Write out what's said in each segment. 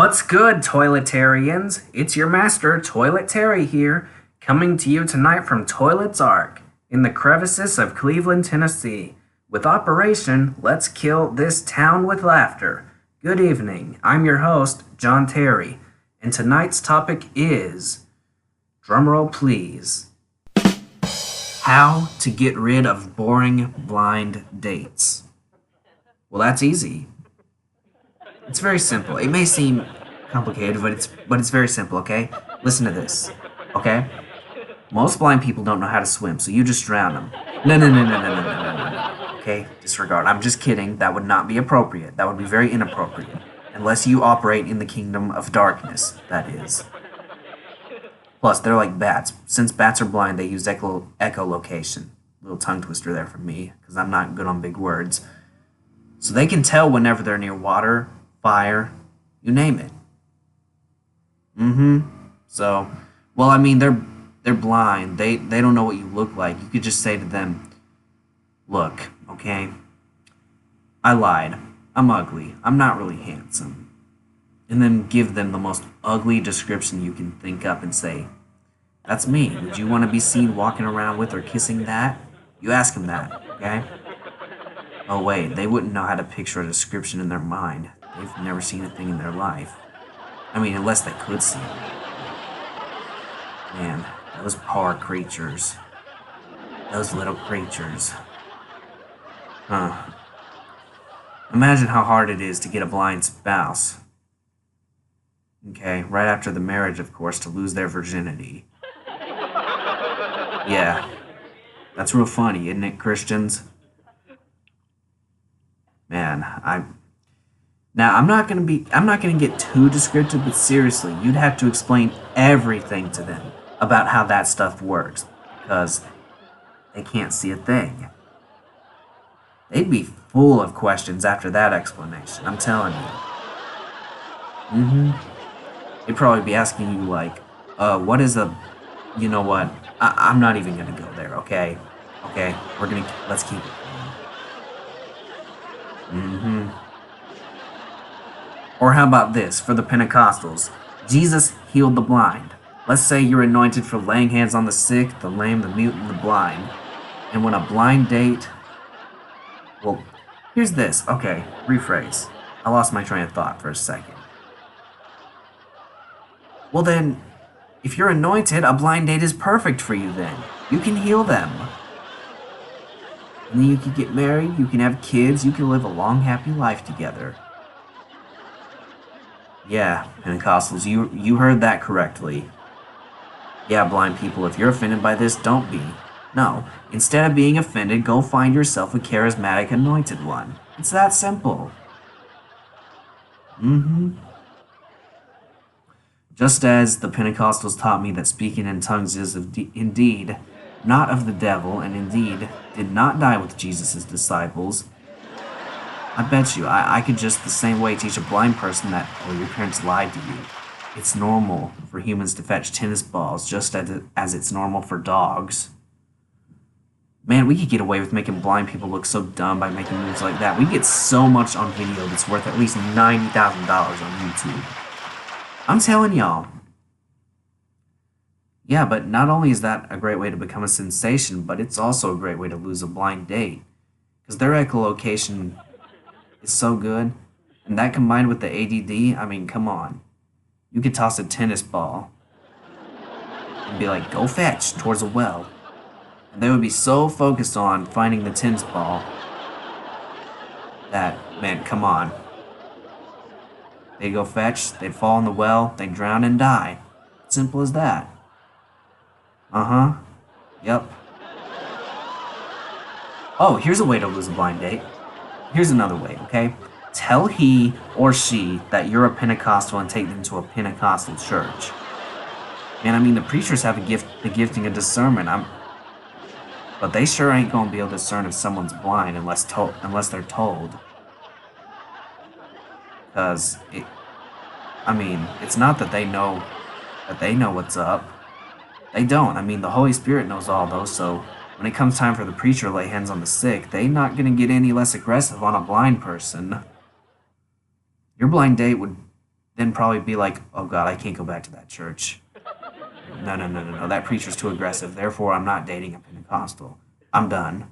What's good, Toiletarians? It's your master, Toilet Terry here, coming to you tonight from Toilet Ark, in the crevices of Cleveland, Tennessee, with Operation Let's Kill This Town with Laughter. Good evening, I'm your host, John Terry, and tonight's topic is, drumroll please, how to get rid of boring blind dates. Well, that's easy. It's very simple. It may seem complicated, but it's very simple, okay? Listen to this, okay? Most blind people don't know how to swim, so you just drown them. No. Okay? Disregard. I'm just kidding. That would not be appropriate. That would be very inappropriate. Unless you operate in the kingdom of darkness, that is. Plus, they're like bats. Since bats are blind, they use echolocation. Little tongue twister there from me, because I'm not good on big words. So they can tell whenever they're near water, fire, you name it. So, well, I mean, they're blind. They don't know what you look like. You could just say to them, look, okay, I lied. I'm ugly. I'm not really handsome. And then give them the most ugly description you can think up and say, that's me. Would you want to be seen walking around with or kissing that? You ask them that, okay? Oh, wait, they wouldn't know how to picture a description in their mind. They've never seen a thing in their life. I mean, unless they could see it. Man, those poor creatures. Those little creatures. Imagine how hard it is to get a blind spouse. Okay, right after the marriage, of course, to lose their virginity. Yeah, that's real funny, isn't it, Christians? Man, I'm not gonna get too descriptive, but seriously, you'd have to explain everything to them about how that stuff works, because they can't see a thing. They'd be full of questions after that explanation, I'm telling you. They'd probably be asking you like, what is a, you know what, I'm not even gonna go there, okay? Okay, let's keep it. Or how about this, for the Pentecostals? Jesus healed the blind. Let's say you're anointed for laying hands on the sick, the lame, the mute, and the blind. And when a blind date... Well, here's this. Okay, rephrase. I lost my train of thought for a second. Well then, if you're anointed, a blind date is perfect for you then. You can heal them. And then you can get married, you can have kids, you can live a long, happy life together. Yeah, Pentecostals, you heard that correctly. Yeah, blind people, if you're offended by this, don't be. No, instead of being offended, go find yourself a charismatic anointed one. It's that simple. Just as the Pentecostals taught me that speaking in tongues is indeed not of the devil, and indeed did not die with Jesus' disciples, I bet you, I could just the same way teach a blind person that, oh, your parents lied to you. It's normal for humans to fetch tennis balls just as it's normal for dogs. Man, we could get away with making blind people look so dumb by making moves like that. We get so much on video that's worth at least $90,000 on YouTube. I'm telling y'all. Yeah, but not only is that a great way to become a sensation, but it's also a great way to lose a blind date. Because their echolocation is so good, and that combined with the ADD, I mean, come on. You could toss a tennis ball and be like, go fetch towards a well. And they would be so focused on finding the tennis ball that, man, come on. They'd go fetch, they'd fall in the well, they'd drown and die. Simple as that. Yep. Oh, here's a way to lose a blind date. Here's another way, okay? Tell he or she that you're a Pentecostal and take them to a Pentecostal church. Man, I mean, the preachers have the gifting of discernment. But they sure ain't gonna be able to discern if someone's blind unless they're told. Because it's not that they know what's up. They don't. I mean, the Holy Spirit knows all those, so when it comes time for the preacher to lay hands on the sick, they're not going to get any less aggressive on a blind person. Your blind date would then probably be like, oh God, I can't go back to that church. No. That preacher's too aggressive. Therefore, I'm not dating a Pentecostal. I'm done.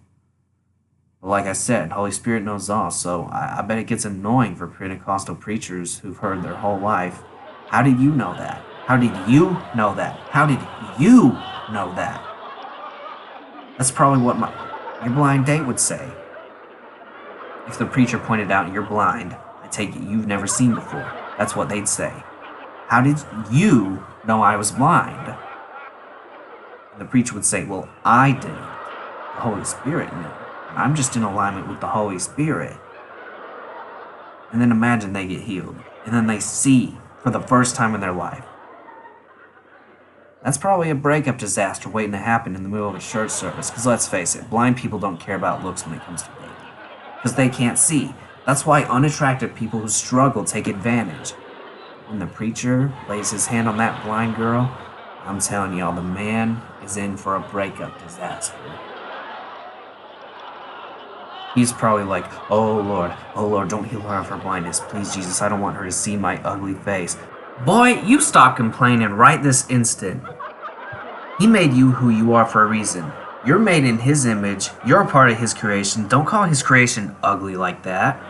But like I said, Holy Spirit knows all, so I bet it gets annoying for Pentecostal preachers who've heard their whole life. How did you know that? How did you know that? How did you know that? That's probably what your blind date would say. If the preacher pointed out you're blind, I take it you've never seen before. That's what they'd say. How did you know I was blind? And the preacher would say, well, I didn't. The Holy Spirit knew. I'm just in alignment with the Holy Spirit. And then imagine they get healed. And then they see for the first time in their life. That's probably a breakup disaster waiting to happen in the middle of a church service. Because let's face it, blind people don't care about looks when it comes to dating. Because they can't see. That's why unattractive people who struggle take advantage. When the preacher lays his hand on that blind girl, I'm telling y'all, the man is in for a breakup disaster. He's probably like, oh Lord, don't heal her of her blindness. Please, Jesus, I don't want her to see my ugly face. Boy, you stop complaining right this instant. He made you who you are for a reason. You're made in His image. You're a part of His creation. Don't call His creation ugly like that.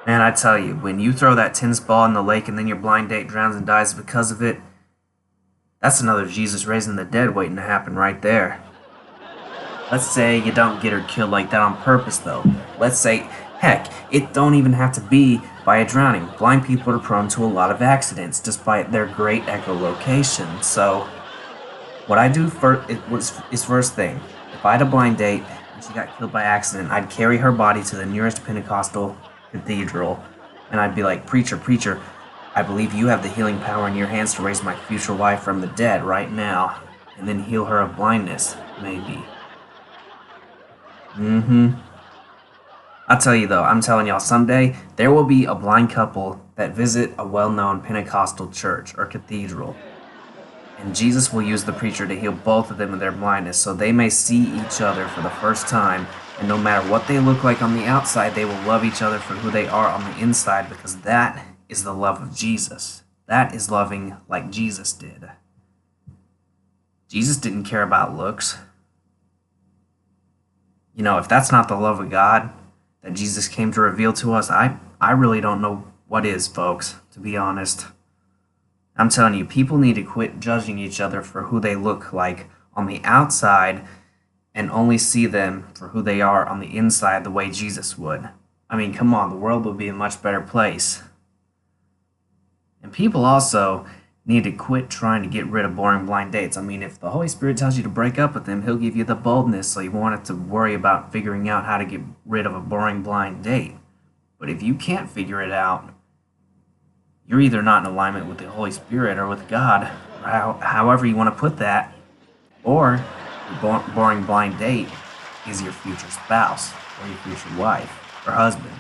Man, I tell you, when you throw that tennis ball in the lake and then your blind date drowns and dies because of it, that's another Jesus raising the dead waiting to happen right there. Let's say you don't get her killed like that on purpose, though. Let's say, heck, it don't even have to be by a drowning. Blind people are prone to a lot of accidents, despite their great echolocation. So, what I do is first thing. If I had a blind date and she got killed by accident, I'd carry her body to the nearest Pentecostal cathedral, and I'd be like, Preacher, I believe you have the healing power in your hands to raise my future wife from the dead right now, and then heal her of blindness, maybe. I'll tell you though, I'm telling y'all, someday there will be a blind couple that visit a well-known Pentecostal church or cathedral, and Jesus will use the preacher to heal both of them of their blindness so they may see each other for the first time, and no matter what they look like on the outside, they will love each other for who they are on the inside, because that is the love of Jesus. That is loving like Jesus did. Jesus didn't care about looks. You know, if that's not the love of God that Jesus came to reveal to us, I really don't know what is, folks, to be honest. I'm telling you, people need to quit judging each other for who they look like on the outside and only see them for who they are on the inside the way Jesus would. I mean, come on, the world would be a much better place. And people also need to quit trying to get rid of boring blind dates. I mean, if the Holy Spirit tells you to break up with them, He'll give you the boldness so you won't have to worry about figuring out how to get rid of a boring blind date. But if you can't figure it out, you're either not in alignment with the Holy Spirit or with God, or however you want to put that, or your boring blind date is your future spouse or your future wife or husband.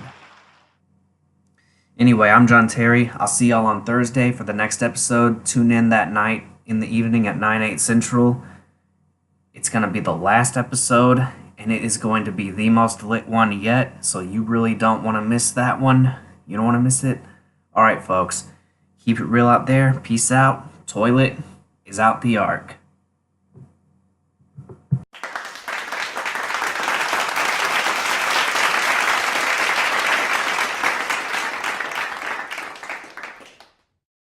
Anyway, I'm John Terry. I'll see y'all on Thursday for the next episode. Tune in that night in the evening at 9/8 Central. It's going to be the last episode, and it is going to be the most lit one yet, so you really don't want to miss that one. You don't want to miss it? All right, folks. Keep it real out there. Peace out. Toilet is out the Ark.